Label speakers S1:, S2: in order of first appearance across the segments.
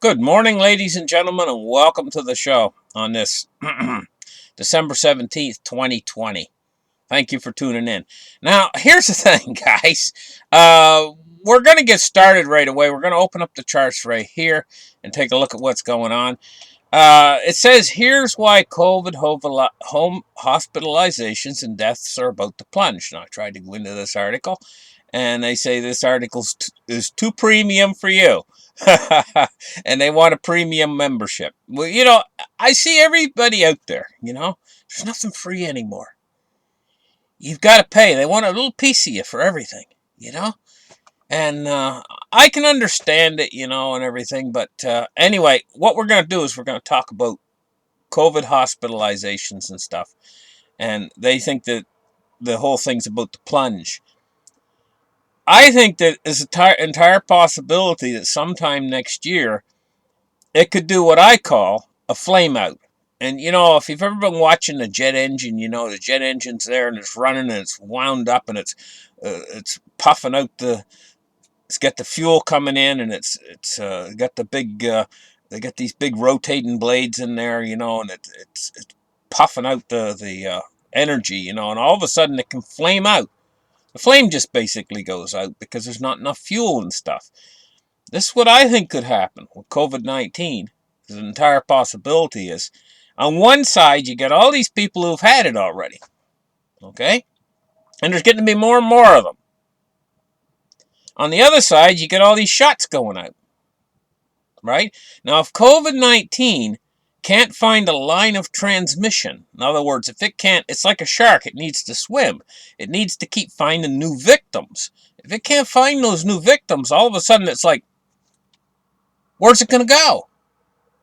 S1: Good morning, ladies and gentlemen, and welcome to the show on this December 17th, 2020. Thank you for tuning in. Now, here's the thing, guys. We're going to get started right away. We're going to open up the charts right here and take a look at what's going on. It says, here's why COVID home hospitalizations and deaths are about to plunge. Now, I tried to go into this article, and they say this article is too premium for you. And they want a premium membership. Well, I see everybody out there, there's nothing free anymore. You've got to pay. They want a little piece of you for everything, And I can understand it, and everything. But anyway, what we're going to do is we're going to talk about COVID hospitalizations and stuff. And they think that the whole thing's about to plunge. I think that there's an entire possibility that sometime next year, it could do what I call a flame out. And, if you've ever been watching the jet engine, the jet engine's there and it's running and it's wound up and it's puffing out it's got the fuel coming in and it's got the big, they got these big rotating blades in there, and it's puffing out the energy, and all of a sudden it can flame out. The flame just basically goes out because there's not enough fuel and stuff. This is what I think could happen with COVID-19. The entire possibility is, on one side, you get all these people who've had it already. Okay? And there's getting to be more and more of them. On the other side, you get all these shots going out. Right? Now, if COVID-19 can't find a line of transmission, in other words, if it can't, it's like a shark, it needs to swim. It needs to keep finding new victims. If it can't find those new victims, all of a sudden it's like, where's it going to go?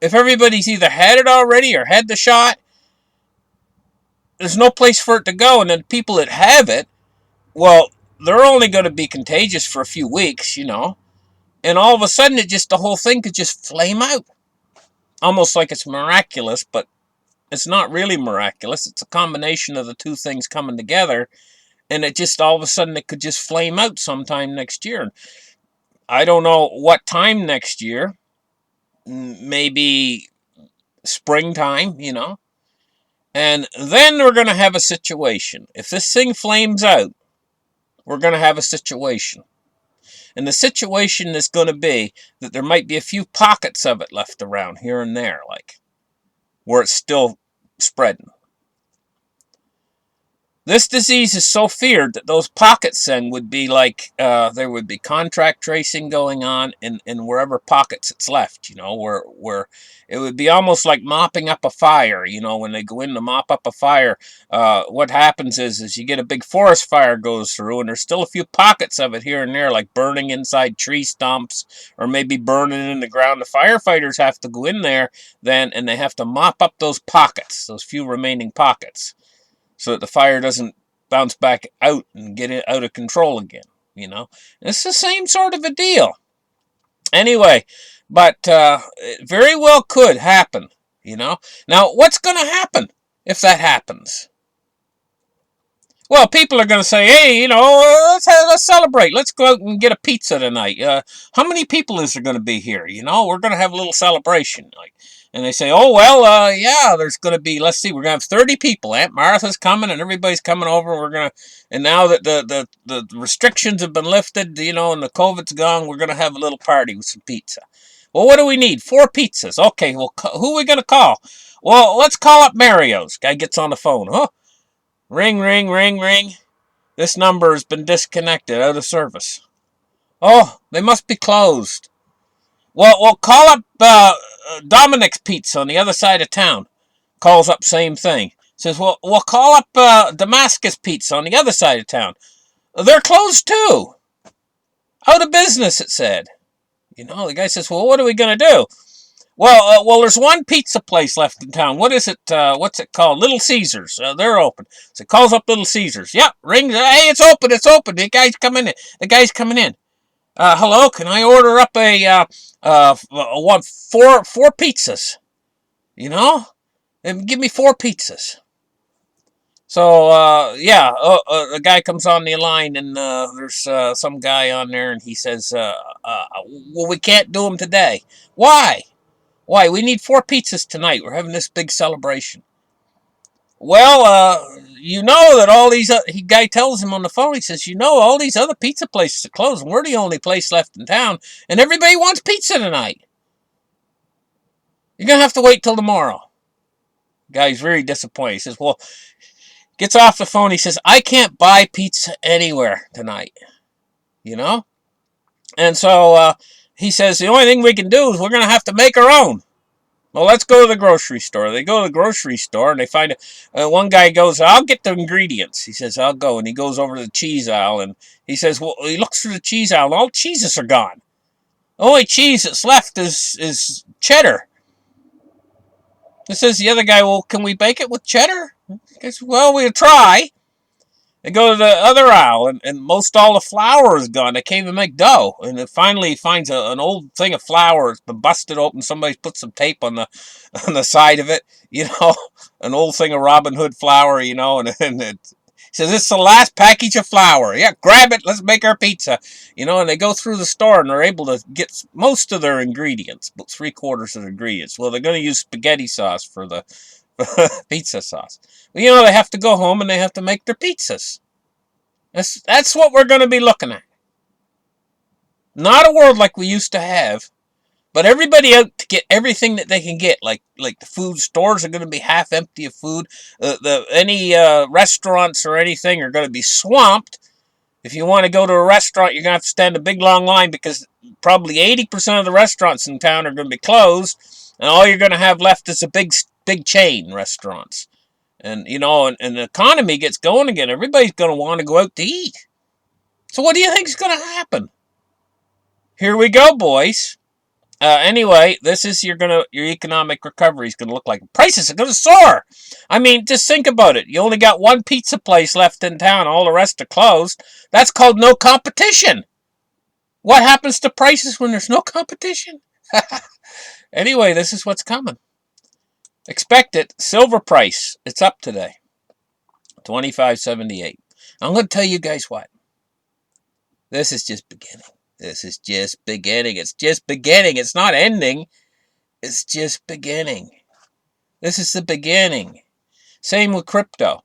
S1: If everybody's either had it already or had the shot, there's no place for it to go. And then people that have it, well, they're only going to be contagious for a few weeks, And all of a sudden, the whole thing could just flame out. Almost like it's miraculous, but it's not really miraculous. It's a combination of the two things coming together. And it just, all of a sudden, it could just flame out sometime next year. I don't know what time next year. Maybe springtime, And then we're going to have a situation. If this thing flames out, we're going to have a situation. And the situation is going to be that there might be a few pockets of it left around here and there, like where it's still spreading. This disease is so feared that those pockets then would be like, there would be contract tracing going on in wherever pockets it's left, where it would be almost like mopping up a fire, when they go in to mop up a fire. What happens is you get a big forest fire goes through and there's still a few pockets of it here and there, like burning inside tree stumps or maybe burning in the ground. The firefighters have to go in there then and they have to mop up those pockets, those few remaining pockets, so that the fire doesn't bounce back out and get it out of control again, It's the same sort of a deal. Anyway, but it very well could happen, Now, what's going to happen if that happens? Well, people are going to say, hey, let's celebrate. Let's go out and get a pizza tonight. How many people is there going to be here? We're going to have a little celebration. And they say, oh, well, yeah, there's going to be, let's see, we're going to have 30 people. Aunt Martha's coming and everybody's coming over. And now that the restrictions have been lifted, and the COVID's gone, we're going to have a little party with some pizza. Well, what do we need? 4 pizzas. Okay, well, who are we going to call? Well, let's call up Mario's. Guy gets on the phone. Huh? Ring, ring, ring, ring. This number has been disconnected, out of service. Oh, they must be closed. Well, we'll call up Dominic's Pizza on the other side of town. Calls up, same thing. Says, well, we'll call up Damascus Pizza on the other side of town. They're closed too. Out of business, it said. The guy says, well, what are we going to do? Well, there's one pizza place left in town. What is it? What's it called? Little Caesars. They're open. So it calls up Little Caesars. Yep, rings. Hey, it's open. It's open. The guy's coming in. Hello, can I order up four pizzas? And give me 4 pizzas. So, yeah, a guy comes on the line, and there's some guy on there, and he says, well, we can't do them today. Why? Why? We need 4 pizzas tonight. We're having this big celebration. Well, you know that all these, guy tells him on the phone, he says, you know, all these other pizza places are closed, and we're the only place left in town, and everybody wants pizza tonight. You're going to have to wait till tomorrow. Guy's very disappointed. He says, well, gets off the phone. He says, I can't buy pizza anywhere tonight, you know? And so he says, the only thing we can do is we're going to have to make our own. Well, let's go to the grocery store. They go to the grocery store, and they find one guy goes, I'll get the ingredients. He says, I'll go. And he goes over to the cheese aisle, and he says, well, he looks through the cheese aisle, and all cheeses are gone. The only cheese that's left is cheddar. He says, the other guy, well, can we bake it with cheddar? He goes, well, we'll try. They go to the other aisle, and most all the flour is gone. They can't even make dough. And it finally finds an old thing of flour. It's been busted open. Somebody's put some tape on the side of it. You know, an old thing of Robin Hood flour. You know, and it says it's the last package of flour. Yeah, grab it. Let's make our pizza. You know, and they go through the store and they're able to get most of their ingredients, but 3/4 of the ingredients. Well, they're going to use spaghetti sauce for the pizza sauce. Well, you know, they have to go home and they have to make their pizzas. That's what we're going to be looking at. Not a world like we used to have, but everybody out to get everything that they can get. Like the food stores are going to be half empty of food. Any restaurants or anything are going to be swamped. If you want to go to a restaurant, you're going to have to stand a big long line because probably 80% of the restaurants in town are going to be closed, and all you're going to have left is a big chain restaurants. And, you know, and the economy gets going again. Everybody's going to want to go out to eat. So what do you think is going to happen? Here we go, boys. Anyway, this is your economic recovery is going to look like. Prices are going to soar. I mean, just think about it. You only got one pizza place left in town. All the rest are closed. That's called no competition. What happens to prices when there's no competition? Anyway, this is what's coming. Expect it. Silver price. It's up today. $25.78. I'm going to tell you guys what. This is just beginning. This is just beginning. It's just beginning. It's not ending. It's just beginning. This is the beginning. Same with crypto.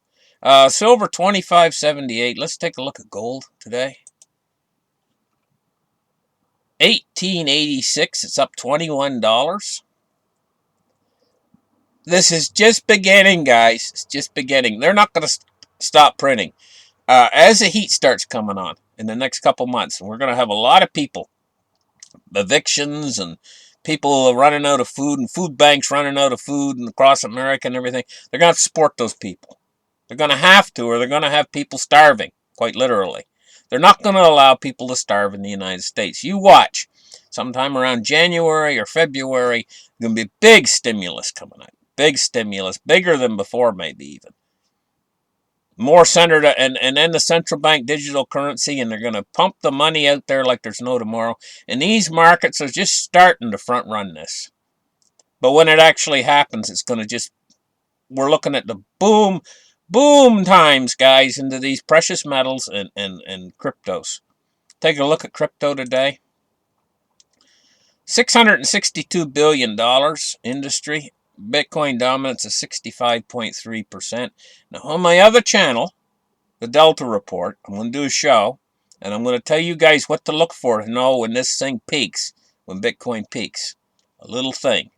S1: Silver $25.78. Let's take a look at gold today. $18.86. It's up $21. This is just beginning, guys. It's just beginning. They're not going to stop printing. As the heat starts coming on in the next couple months, we're going to have a lot of people, evictions and people running out of food and food banks running out of food and across America and everything. They're going to have to support those people. They're going to have to, or they're going to have people starving, quite literally. They're not going to allow people to starve in the United States. You watch. Sometime around January or February, there's going to be a big stimulus coming out. Big stimulus, bigger than before maybe even. More centered, and then the central bank digital currency, and they're going to pump the money out there like there's no tomorrow. And these markets are just starting to front run this. But when it actually happens, it's going to just, we're looking at the boom times, guys, into these precious metals and cryptos. Take a look at crypto today. $662 billion industry. Bitcoin dominance is 65.3%. Now, on my other channel, the Delta Report, I'm going to do a show, and I'm going to tell you guys what to look for to know when this thing peaks, when Bitcoin peaks. A little thing.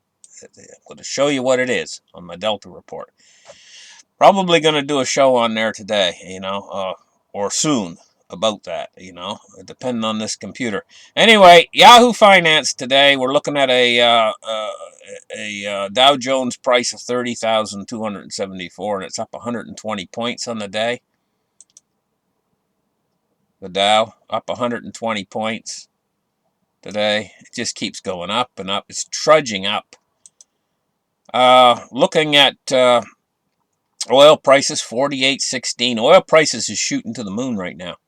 S1: I'm going to show you what it is on my Delta Report. Probably going to do a show on there today, you know, or soon about that, you know, depending on this computer. Anyway, Yahoo Finance today, we're looking at a Dow Jones price of 30,274, and it's up 120 points on the day. The Dow up 120 points today. It just keeps going up and up. It's trudging up. Looking at oil prices, 48.16. Oil prices is shooting to the moon right now.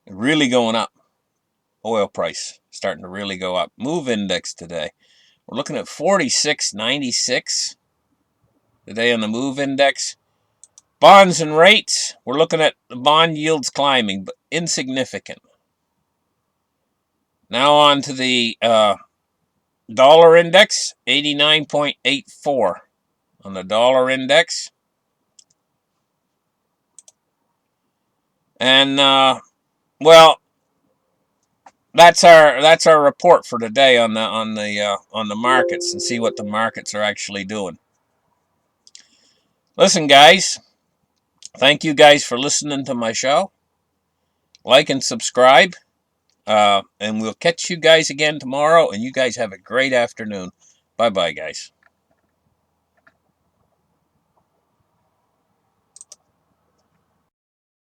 S1: Really going up. Oil price starting to really go up. Move index today. We're looking at 46.96 today on the move index. Bonds and rates, we're looking at the bond yields climbing, but insignificant. Now on to the dollar index, 89.84 on the dollar index. And well, that's our report for today on the markets, and see what the markets are actually doing. Listen, guys, thank you guys for listening to my show. Like and subscribe. And we'll catch you guys again tomorrow. And you guys have a great afternoon. Bye-bye, guys.